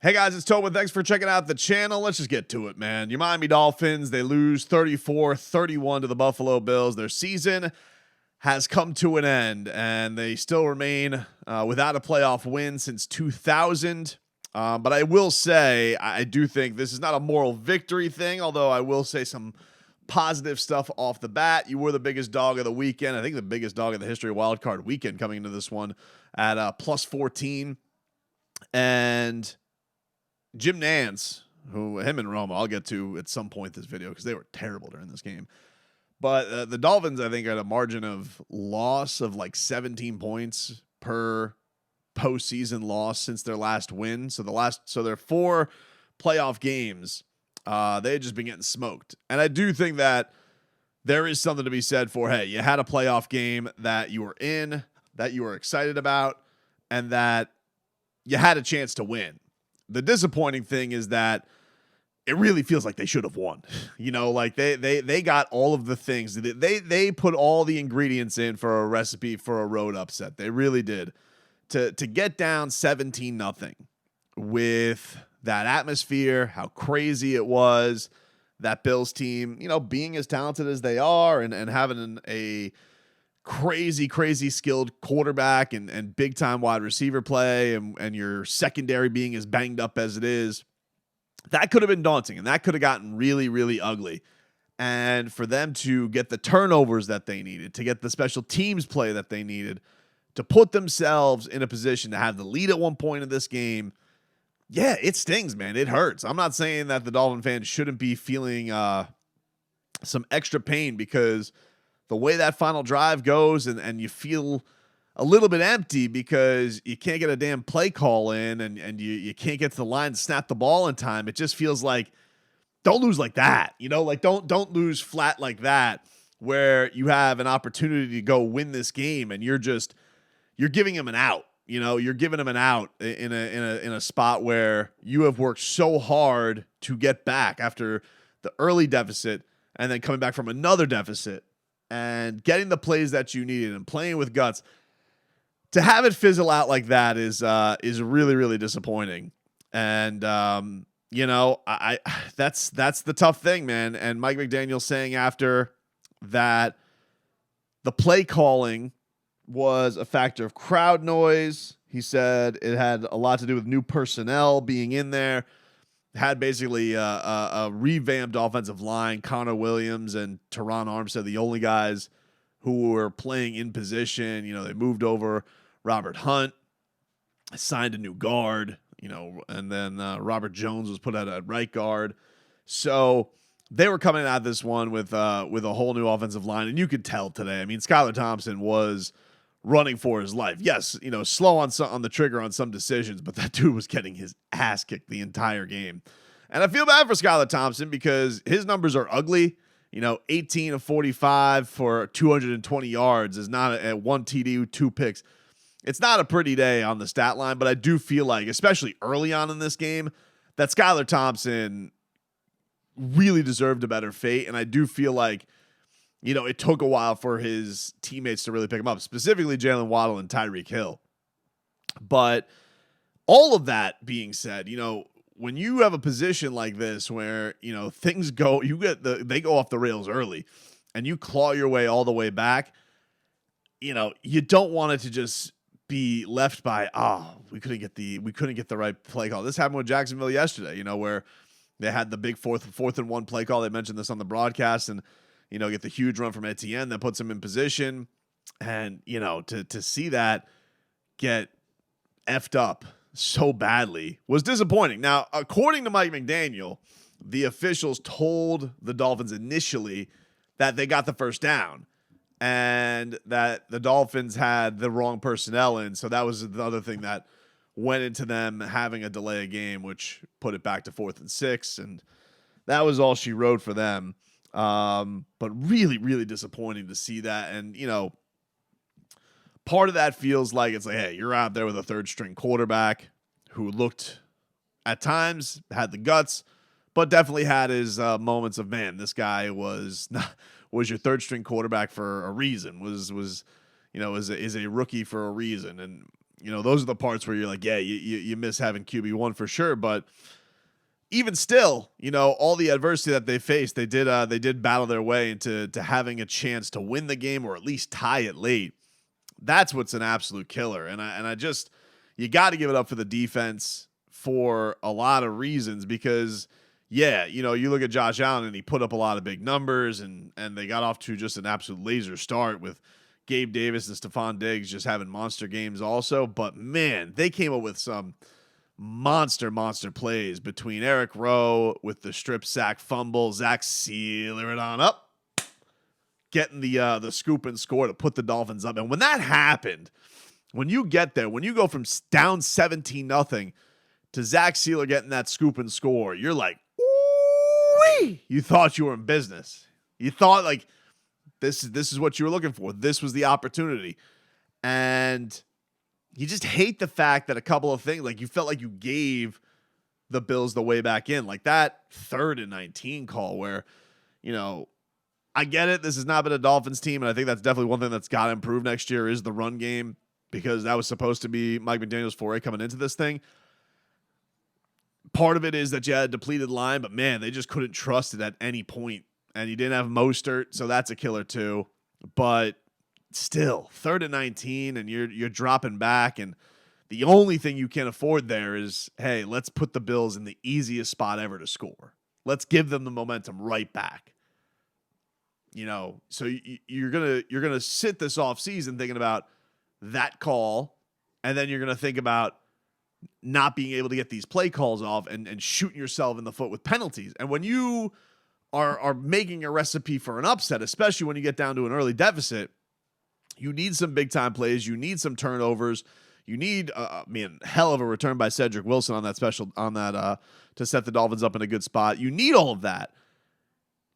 Hey guys, it's Tobin. Thanks for checking out the channel. Let's just get to it, man. Your Miami Dolphins, they lose 34-31 to the Buffalo Bills. Their season has come to an end, and they still remain without a playoff win since 2000. But I will say, I do think this is not a moral victory thing, although I will say some positive stuff off the bat. You were the biggest dog of the weekend. I think the biggest dog in the history of Wild Card Weekend coming into this one at plus 14. And Jim Nantz, him and Romo, I'll get to at some point this video because they were terrible during this game. But the Dolphins, I think, are at a margin of loss of like 17 points per postseason loss since their last win. So their 4 playoff games, they had just been getting smoked. And I do think that there is something to be said for, hey, you had a playoff game that you were in, that you were excited about, and that you had a chance to win. The disappointing thing is that it really feels like they should have won. You know, like they got all of the things. They put all the ingredients in for a recipe for a road upset. They really did. To get down 17-0 with that atmosphere, how crazy it was, that Bills team, you know, being as talented as they are and having a crazy skilled quarterback and big time wide receiver play and your secondary being as banged up as it is, that could have been daunting and that could have gotten really ugly. And for them to get the turnovers that they needed, to get the special teams play that they needed, to put themselves in a position to have the lead at one point in this game, yeah, it stings, man. It hurts. I'm not saying that the Dolphin fans shouldn't be feeling some extra pain because the way that final drive goes and you feel a little bit empty because you can't get a damn play call in and you can't get to the line to snap the ball in time. It just feels like don't lose like that. You know, like don't lose flat like that where you have an opportunity to go win this game and you're giving him an out. You know, you're giving him an out in a spot where you have worked so hard to get back after the early deficit and then coming back from another deficit. And getting the plays that you needed and playing with guts, to have it fizzle out like that is really disappointing. And you know, that's the tough thing, man. And Mike McDaniel saying after that the play calling was a factor of crowd noise. He said it had a lot to do with new personnel being in there. Had basically a revamped offensive line. Connor Williams and Teron Armstead, the only guys who were playing in position. You know, they moved over Robert Hunt, signed a new guard, you know, and then Robert Jones was put out at right guard. So they were coming at this one with a whole new offensive line, and you could tell today. I mean, Skylar Thompson was running for his life. Yes, you know, slow on the trigger on some decisions, but that dude was getting his ass kicked the entire game. And I feel bad for Skylar Thompson because his numbers are ugly. You know, 18 of 45 for 220 yards is not a 1 TD, 2 picks. It's not a pretty day on the stat line, but I do feel like, especially early on in this game, that Skylar Thompson really deserved a better fate. And I do feel like, you know, it took a while for his teammates to really pick him up, specifically Jalen Waddle and Tyreek Hill. But all of that being said, you know, when you have a position like this where, you know, things go, they go off the rails early and you claw your way all the way back, you know, you don't want it to just be left by, we couldn't get the right play call. This happened with Jacksonville yesterday, you know, where they had the big fourth and 1 play call. They mentioned this on the broadcast and, you know, get the huge run from Etienne that puts him in position. And, you know, to see that get effed up so badly was disappointing. Now, according to Mike McDaniel, the officials told the Dolphins initially that they got the first down and that the Dolphins had the wrong personnel in. So that was the other thing that went into them having a delay of game, which put it back to 4th and 6. And that was all she wrote for them. But really disappointing to see that. And, you know, part of that feels like it's like, hey, you're out there with a 3rd string quarterback who looked at times, had the guts, but definitely had his moments of, man, this guy was your 3rd string quarterback for a reason, is a rookie for a reason. And those are the parts where you're like, yeah, you miss having QB1 for sure. But even still, all the adversity that they faced, they did battle their way into having a chance to win the game or at least tie it late. That's what's an absolute killer. And I just, you got to give it up for the defense for a lot of reasons because, yeah, you look at Josh Allen and he put up a lot of big numbers and they got off to just an absolute laser start with Gabe Davis and Stephon Diggs just having monster games also. But, man, they came up with some monster plays between Eric Rowe with the strip sack fumble, Zach Sealer it on up, getting the scoop and score to put the Dolphins up. And when that happened, when you get there, when you go from down 17-0 to Zach Sealer getting that scoop and score, you're like, ooh-wee! You thought you were in business. You thought like this is what you were looking for. This was the opportunity. And you just hate the fact that a couple of things, like you felt like you gave the Bills the way back in. Like that 3rd and 19 call where, I get it. This has not been a Dolphins team, and I think that's definitely one thing that's got to improve next year is the run game because that was supposed to be Mike McDaniel's foray coming into this thing. Part of it is that you had a depleted line, but, man, they just couldn't trust it at any point, and you didn't have Mostert, so that's a killer too. But still, 3rd and 19, and you're dropping back, and the only thing you can afford there is, hey, let's put the Bills in the easiest spot ever to score. Let's give them the momentum right back. So you're gonna sit this offseason thinking about that call, and then you're gonna think about not being able to get these play calls off and shooting yourself in the foot with penalties. And when you are making a recipe for an upset, especially when you get down to an early deficit, you need some big time plays. You need some turnovers. You need, hell of a return by Cedric Wilson on that to set the Dolphins up in a good spot. You need all of that.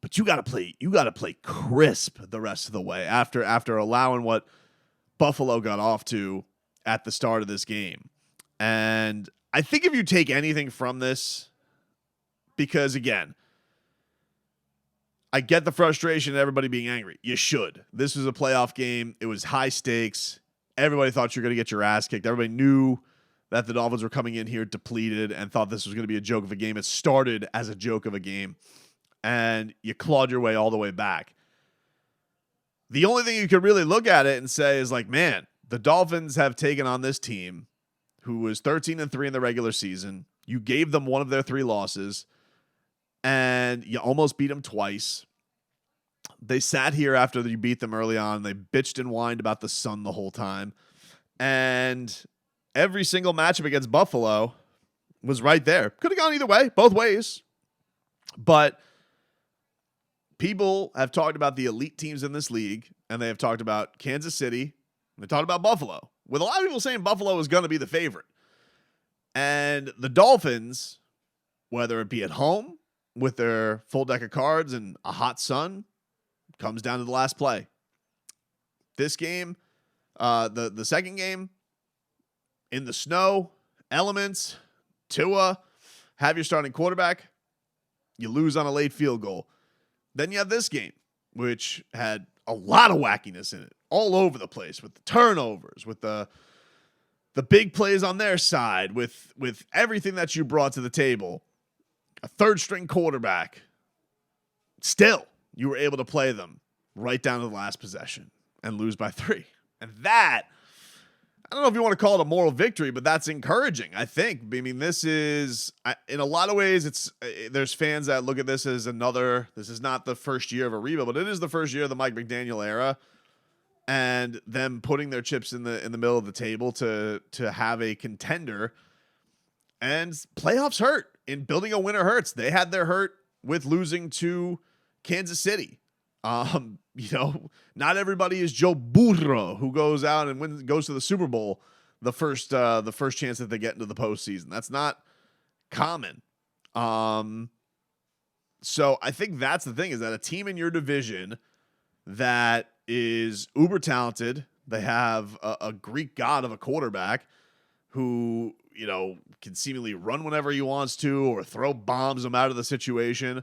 But you got to play crisp the rest of the way after allowing what Buffalo got off to at the start of this game. And I think if you take anything from this, because again, I get the frustration and everybody being angry. You should. This was a playoff game. It was high stakes. Everybody thought you were going to get your ass kicked. Everybody knew that the Dolphins were coming in here depleted and thought this was going to be a joke of a game. It started as a joke of a game. And you clawed your way all the way back. The only thing you could really look at it and say is like, man, the Dolphins have taken on this team who was 13-3 in the regular season. You gave them one of their 3 losses, and you almost beat them twice. They sat here after you beat them early on. They bitched and whined about the sun the whole time. And every single matchup against Buffalo was right there. Could have gone either way, both ways. But people have talked about the elite teams in this league, and they have talked about Kansas City, and they talked about Buffalo, with a lot of people saying Buffalo is going to be the favorite. And the Dolphins, whether it be at home with their full deck of cards and a hot sun, comes down to the last play. This game, the second game, in the snow, elements, Tua, have your starting quarterback, you lose on a late field goal. Then you have this game, which had a lot of wackiness in it, all over the place, with the turnovers, with the big plays on their side, with everything that you brought to the table. A third-string quarterback. Still, you were able to play them right down to the last possession and lose by 3. And that, I don't know if you want to call it a moral victory, but that's encouraging, I think. I mean, this is, in a lot of ways, there's fans that look at this as this is not the first year of a rebuild, but it is the first year of the Mike McDaniel era, and them putting their chips in the middle of the table to have a contender. And playoffs hurt. In building a winner hurts. They had their hurt with losing to Kansas City. Not everybody is Joe Burrow who goes out and goes to the Super Bowl the first chance that they get into the postseason. That's not common. So I think that's the thing, is that a team in your division that is uber talented, they have a Greek god of a quarterback who, can seemingly run whenever he wants to or throw bombs him out of the situation.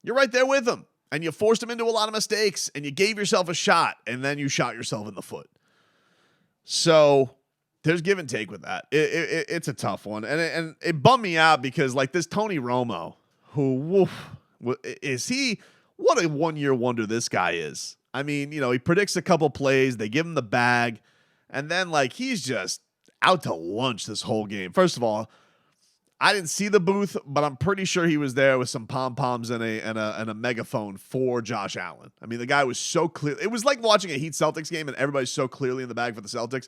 You're right there with him. And you forced him into a lot of mistakes, and you gave yourself a shot, and then you shot yourself in the foot. So there's give and take with that. It's a tough one, and it bummed me out because like this Tony Romo, who is he? What a 1-year wonder this guy is. I mean, he predicts a couple plays, they give him the bag, and then like he's just out to lunch this whole game. First of all, I didn't see the booth, but I'm pretty sure he was there with some pom poms and a megaphone for Josh Allen. I mean, the guy was so clear. It was like watching a Heat Celtics game, and everybo's so clearly in the bag for the Celtics.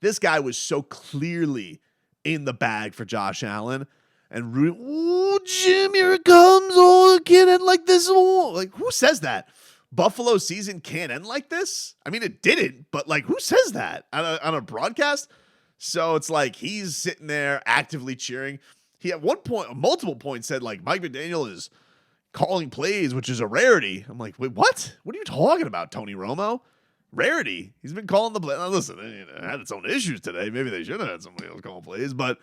This guy was so clearly in the bag for Josh Allen. And oh, Jim, here it comes. Oh, it can't end like this. Oh, like, who says that? Buffalo season can't end like this? I mean, it didn't, but like, who says that on a broadcast? So it's like he's sitting there actively cheering. He at multiple points said like Mike McDaniel is calling plays, which is a rarity. I'm like, wait, what? What are you talking about, Tony Romo? Rarity. He's been calling the play. Now, listen, it had its own issues today. Maybe they should have had somebody else calling plays, but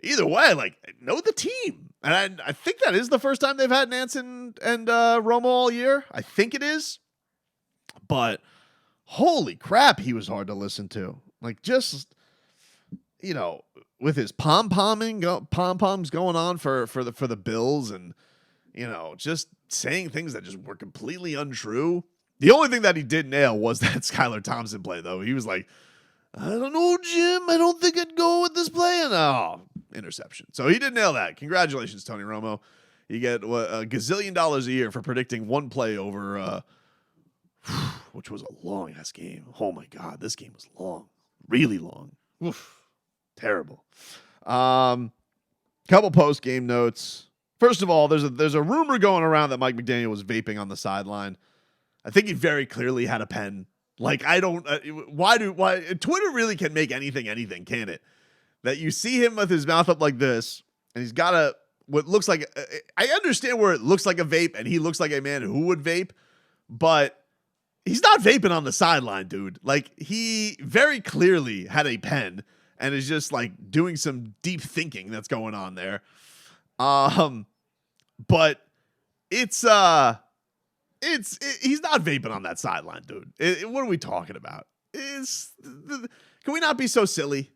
either way, like, know the team. And I think that is the first time they've had Nance and Romo all year. I think it is. But holy crap, he was hard to listen to. Like, just, with his pom-poms going on for the Bills and, just saying things that just were completely untrue. The only thing that he did nail was that Skylar Thompson play, though. He was like, I don't know, Jim. I don't think I'd go with this play. And interception. So he did nail that. Congratulations, Tony Romo. You get a gazillion dollars a year for predicting one play over, which was a long-ass game. Oh, my God. This game was long. Really long. Oof. Terrible. Couple post-game notes. First of all, there's a rumor going around that Mike McDaniel was vaping on the sideline. I think he very clearly had a pen. Like, I don't, why Twitter really can make anything, can it? That you see him with his mouth up like this, and he's got what looks like, I understand where it looks like a vape, and he looks like a man who would vape, but he's not vaping on the sideline, dude. Like, he very clearly had a pen, and is just, like, doing some deep thinking that's going on there. But he's not vaping on that sideline, dude. What are we talking about? Can we not be so silly?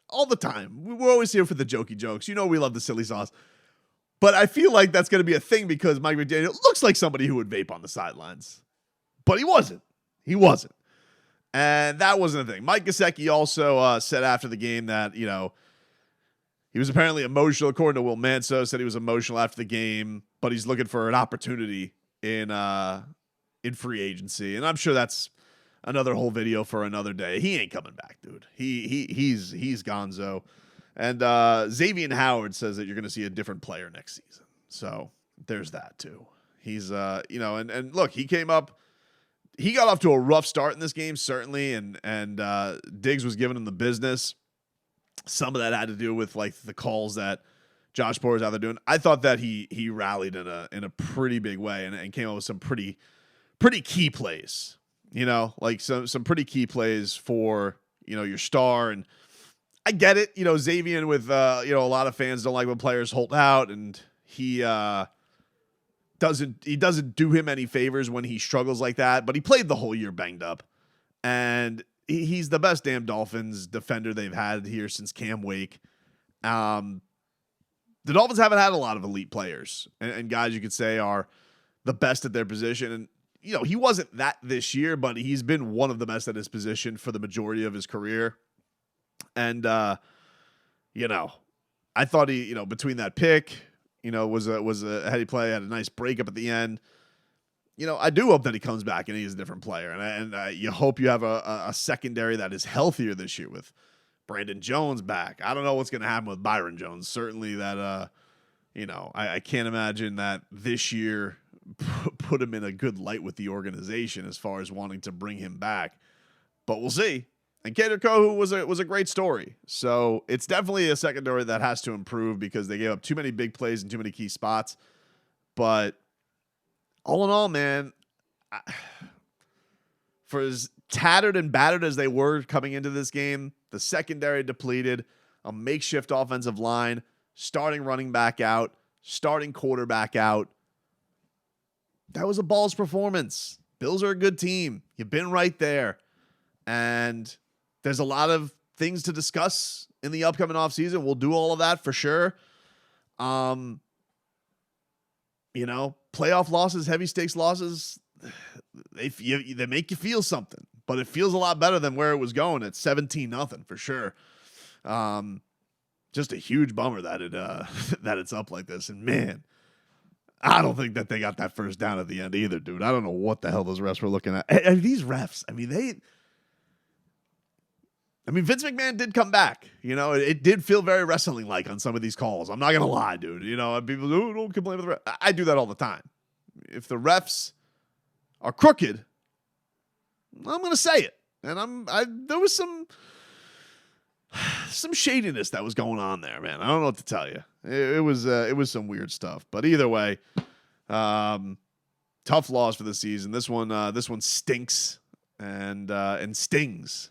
All the time. We're always here for the jokey jokes. We love the silly sauce. But I feel like that's going to be a thing because Mike McDaniel looks like somebody who would vape on the sidelines. But he wasn't. And that wasn't a thing. Mike Gesicki also said after the game that, he was apparently emotional, according to Will Manso, said he was emotional after the game, but he's looking for an opportunity in free agency. And I'm sure that's another whole video for another day. He ain't coming back, dude. He's gonzo. And Xavier Howard says that you're going to see a different player next season. So there's that too. He's and look, he got off to a rough start in this game, certainly, and Diggs was giving him the business. Some of that had to do with like the calls that Josh Porter's out there doing. I thought that he rallied in a pretty big way and came up with some pretty key plays. Like some pretty key plays for your star. And I get it. Xavier with a lot of fans don't like when players hold out, and he doesn't do him any favors when he struggles like that. But he played the whole year banged up, and he's the best damn Dolphins defender they've had here since Cam Wake. The Dolphins haven't had a lot of elite players and guys you could say are the best at their position. And, he wasn't that this year, but he's been one of the best at his position for the majority of his career. And, I thought he, between that pick, was a heady play, had a nice breakup at the end. I do hope that he comes back and he's a different player. And you hope you have a secondary that is healthier this year with Brandon Jones back. I don't know what's going to happen with Byron Jones. Certainly that, I can't imagine that this year put him in a good light with the organization as far as wanting to bring him back. But we'll see. And Kader Kohu was a great story. So it's definitely a secondary that has to improve because they gave up too many big plays and too many key spots. But all in all, man, for as tattered and battered as they were coming into this game, the secondary depleted, a makeshift offensive line, starting running back out, starting quarterback out. That was a balls performance. Bills are a good team. You've been right there. And there's a lot of things to discuss in the upcoming offseason. We'll do all of that for sure. Playoff losses, heavy stakes losses, they make you feel something, but it feels a lot better than where it was going at 17-0 for sure. Just a huge bummer that that it's up like this. And man, I don't think that they got that first down at the end either, dude. I don't know what the hell those refs were looking at. And these refs, Vince McMahon did come back. It did feel very wrestling-like on some of these calls. I'm not going to lie, dude. People don't complain with the refs. I do that all the time. If the refs are crooked, I'm going to say it. And there was some shadiness that was going on there, man. I don't know what to tell you. It was some weird stuff. But either way, tough loss for the season. This one stinks and stings.